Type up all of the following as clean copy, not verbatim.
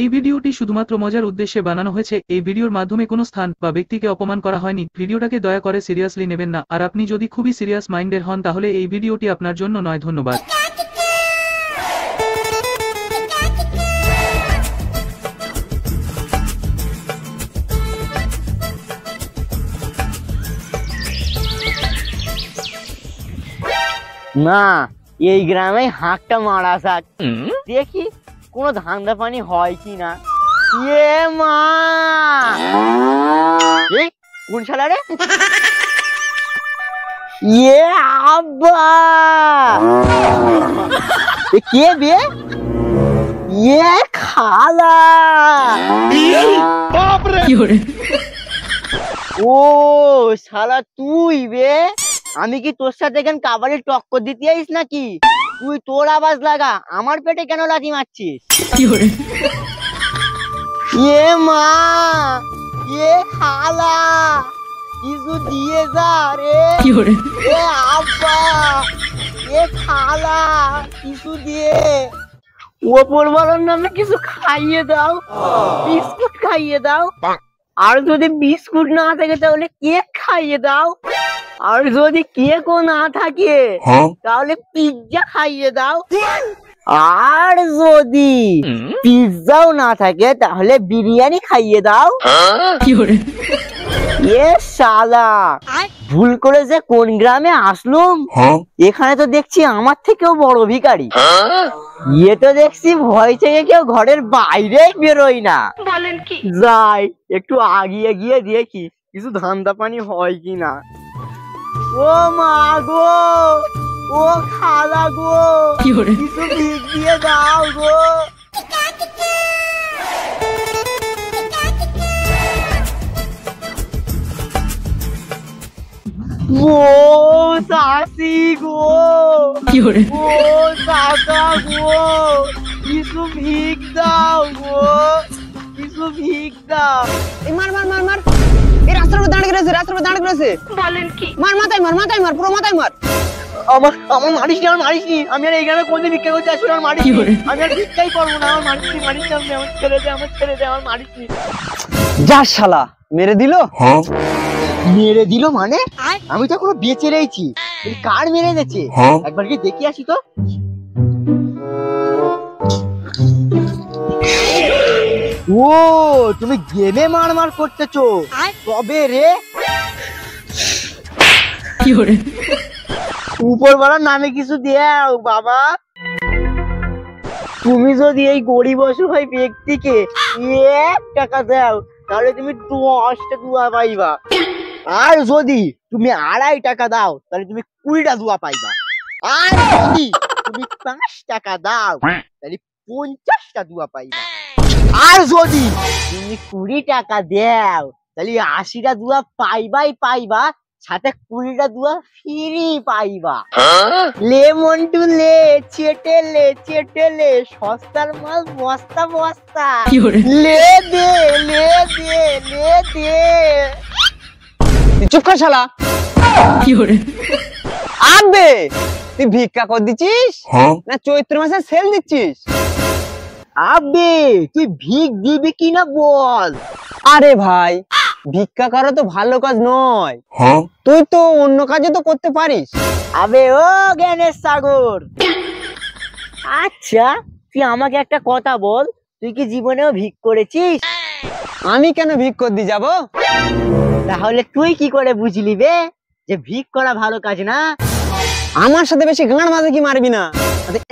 এই ভিডিওটি শুধুমাত্র মজার উদ্দেশ্যে বানানো হয়েছে। এই ভিডিওর মাধ্যমে কোনো স্থান বা ব্যক্তিকে অপমান করা হয়নি। ভিডিওটাকে দয়া করে সিরিয়াসলি নেবেন না। আর আপনি যদি খুবই সিরিয়াস মাইন্ডের হন তাহলে এই ভিডিওটি আপনার জন্য নয়। ধন্যবাদ। না, এই গ্রামে হাঁকটা মারা যাক, দেখি কোনো ধান্দা পানি হয় কি না। এ মা, এই কোন শালা রে? এ আব্বা, এ কে বে? এ খালা। ও শালা তুই বে? আমি কি তোর সাথে এখানে কাবাডি টক্কর দিতে আইস নাকি? তুই তোর আওয়াজ লাগা, আমার পেটে কেন লাথি মারছিস? এ মা, এ খালা, কিছু দিয়ে যা রে। এ আব্বা, এ খালা, কিছু দিয়ে ওপরওয়ালার নামে কিছু খাইয়ে দাও, বিস্কুট খাইয়ে দাও। আর যদি বিস্কুট না থাকে তাহলে কেক খাইয়ে দাও। আর যদি কেকও না থাকে তাহলে পিৎজা খাইয়ে দাও। আর যদি পিৎজাও না থাকে তাহলে বিরিয়ানি খাইয়ে দাও। এ শালা, ভুল করে যে কোন গ্রামে আসলুম। এখানে তো দেখছি আমার থেকেও বড় ভিখারি। ইয়ে তো দেখছি ভয় থেকে কেউ ঘরের বাইরেই বেরোয় না। বলেন কি? যাই একটু আগিয়ে গিয়ে দেখি কিছু ধান্দা পানি হয় কিনা। ও মা গো, ও খালা গো, কিছু ভিক দিয়ে দাও গো। ও চাচি গো, ও কাকা গো, কিছু ভিক দাও গো, কিছু ভিক দাও। মার মার মার মার, এই রাস্তার উপর দাঁড়িয়ে রয়েছে, রাস্তার উপর দাঁড়িয়ে রয়েছে। বলেন কি? মার, মাথায় মার, মাথায় মার, পুরো মাথায় মার। আমার মারিস নি, আমার মারিস নি। আমি আর এই গ্রামে কোনদিন ভিক্ষা করতে আসবো না, আমার মারিস নি। আমি আর ভিক্ষাই করবো না, আমার মারিস নি, মারিস নি। আমার ছেড়ে দে, আমার ছেড়ে দে, আমার মারিস নি। যা শালা, মেরে দিল। মেরে দিল মানে? আমি তো এখনো বেঁচে রয়েছি। কার মেরে দিয়েছে একবার কি দেখি আসি তো। ও তুমি গেমে মার মার করতেছো তবে রে? উপরওয়ালার নামে কিছু দাও বাবা। তুমি যদি এই গরিব অসহায় ব্যক্তিকে 1 টাকা দাও তাহলে তুমি 10টা দুয়া পাইবা। আর যদি তুমি 2.5 টাকা দাও তাহলে তুমি 20টা দুয়া পাইবা। আর যদি তুমি 5 টাকা দাও তাহলে 50টা দুয়া পাইবা। আর যদি তুমি 20 টাকা দাও তাহলে 80টা দুয়া পাইবাই পাইবা, সাথে 20টা দুয়া ফ্রি পাইবা। লেমন টু লে, চেটেলে চেটেলে, সস্তার মাল বস্তা বস্তা। লে দে, লে দে, লে দে। চুপ কর শালা। আবে তুই ভিক্ষা কর দিচ্ছিস না চৈত্র মাসে সেল দিচ্ছিস? আবে তুই ভিক দিবি কিনা বল। আরে ভাই, ভিক্ষা করা তো ভালো কাজ নয়। তুই তো অন্য কাজে তো করতে পারিস। আবে ও জ্ঞানের সাগর, আচ্ছা তুই আমাকে একটা কথা বল, তুই কি জীবনেও ভিক করেছিস? আমি কেন ভিক করতে যাব? তাহলে তুই কি করে বুঝলি বে যে ভিক করা ভালো কাজ না? আমার সাথে বেশি গান বাজে কি মারবি না,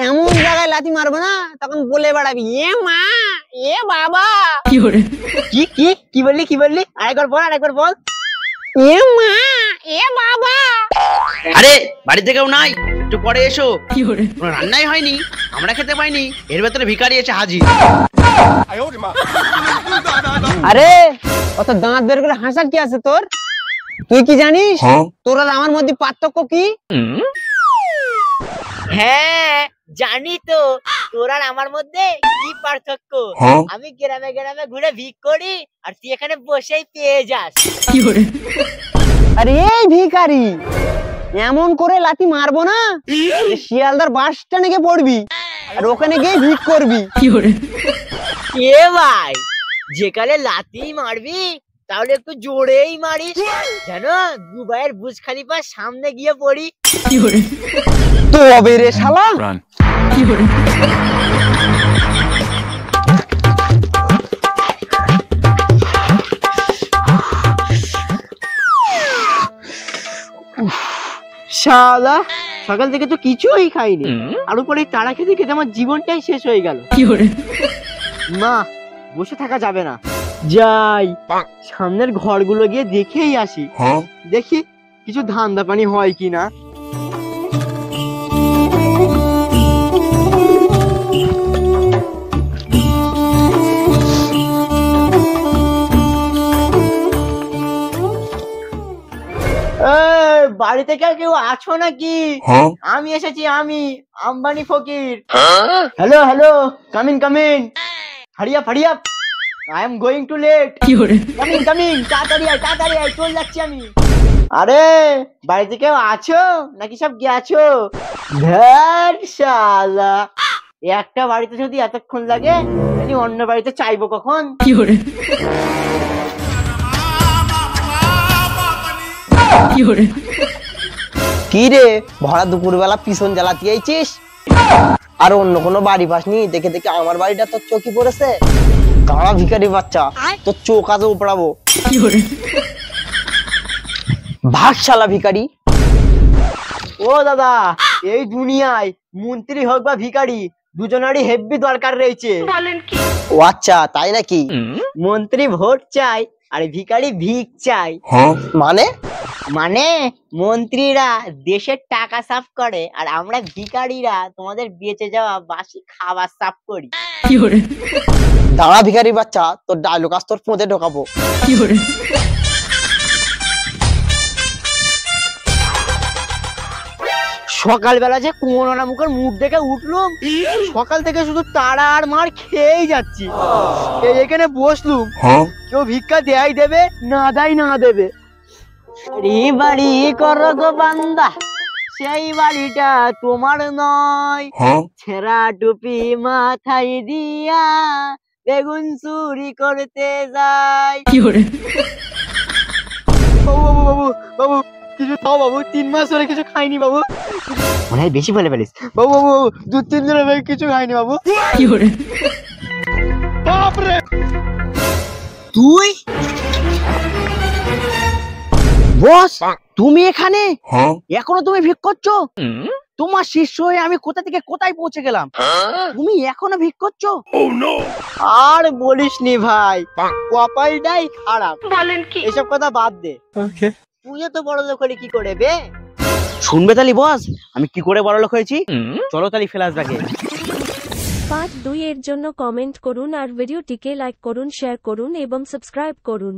এমন জায়গায় লাথি মারবো না তখন বলে বেড়াবি এ মা, এ বাবা। কি কি কি বললি, কি বললি? আরেকবার বল, আরেকবার বল। এ মা, এ বাবা। আরে বাড়িতে কেউ নাই, একটু পরে এসো। কোনো রান্নাই হয়নি, আমরা খেতে পাইনি, এর ভেতরে ভিখারি এসে হাজির। আরে অত দাঁত বের করে হাসার কি আছে তোর? তুই কি জানিস তোর আর আমার মধ্যে পার্থক্য কি? হ্যাঁ জানি তো, তোর আর আমার মধ্যে কি পার্থক্য। আমি গ্রামে গ্রামে ঘুরে ভিক করি আর তুই এখানে বসেই পেয়ে যাস। আরে এই ভিখারি, এমন করে লাথি মারবো না শিয়ালদার বাস স্ট্যান্ডে গিয়ে পড়বি আর ওখানে গিয়ে ভিক করবি। এ ভাই, যেখানে লাথি মারবি তাহলে একটু জোরেই মারিস, যেন দুবাইয়ের বুর্জ খলিফার সামনে গিয়ে পড়ি। তো হবে রে শালা। শালা সকাল থেকে তো কিছুই খাইনি, আর উপরে এই তাড়া খেতে খেতে আমার জীবনটাই শেষ হয়ে গেল। না, বসে থাকা যাবে না, যাই সামনের ঘরগুলো গিয়ে দেখেই আসি, দেখি কিছু ধান্দা পানি হয় কিনা। বাড়িতে কেউ আছো নাকি? আমি এসেছি, আমি আম্বানি ফকির। হ্যালো হ্যালো, কামিং কামিং, হারিয়া হারিয়া, I am going to late. Coming coming, তাড়াতাড়ি আয় তাড়াতাড়ি আয়, চলে যাচ্ছি আমি। আরে বাড়িতে কেউ আছো নাকি সব গেছো? ধ্যার শালা, একটা বাড়িতে যদি এতক্ষণ লাগে তাহলে অন্য বাড়িতে চাইবো কখন? কি রে ভরা দুপুরবেলা পিছন জ্বালাতে আইছিস? আর অন্য কোনো বাড়ি পাসনি? দেখে দেখে আমার বাড়িটা তোর চোখে পড়েছে। দাঁড়া ভিখারি বাচ্চা, তোর চোখ আজও উপড়াবো। ভাগ শালা ভিখারি। ও দাদা, এই দুনিয়ায় মন্ত্রী হোক বা ভিখারি, দুজনেরই হেব্বি দরকার রয়েছে। ও আচ্ছা, তাই নাকি? মন্ত্রী ভোট চাই আর ভিখারি ভিক চাই। মানে? মানে মন্ত্রীরা দেশের টাকা সাফ করে আর আমরা ভিখারিরা তোমাদের বেঁচে যাওয়া বাসি খাবার সাফ করি। দাঁড়া ভিখারি বাচ্চা, তোর ডায়লগ আজ তোর পোঁতে ঢোকাবো। সকালবেলা যে কোমরা মুখের মুখ দেখে উঠলুম, সকাল থেকে শুধু তাড়া আর মার খেয়েই যাচ্ছি। এই এখানে বসলুম, কেউ ভিক্ষা দেয় দেবে, না দেয় না দেবে। বাড়ি করো গো বান্দা, সেই বাড়িটা তোমার নয়। ছেঁড়া টুপি মাথায় দিয়া বেগুন চুরি করতে যায়। বাবু বাবু বাবু, কিছু খাও বাবু, 3 মাস ধরে কিছু খাইনি বাবু। মনে হয় বেশি বলে ফেলিস। বাবু বাবু, 2-3 দিন ধরে কিছু খাইনি বাবু। তুই বস, তুমি এখানে? এখনো তুমি ভিক করছো? তোমার শিষ্য হয়ে আমি কোথা থেকে কোথায় পৌঁছে গেলাম, তুমি এখনো ভিক করছো? আর বলিস নি ভাই, কপালটাই খারাপ। বলেন কি? এসব কথা বাদ দে। তুইও তো বড় লোক হলি কি করে বে? শুনবে তালি বস, আমি কি করে বড়লোক হয়েছি? চলো তালি ফ্ল্যাশব্যাকে। পার্ট 2 এর জন্য কমেন্ট করুন আর ভিডিওটিকে লাইক করুন, শেয়ার করুন এবং সাবস্ক্রাইব করুন।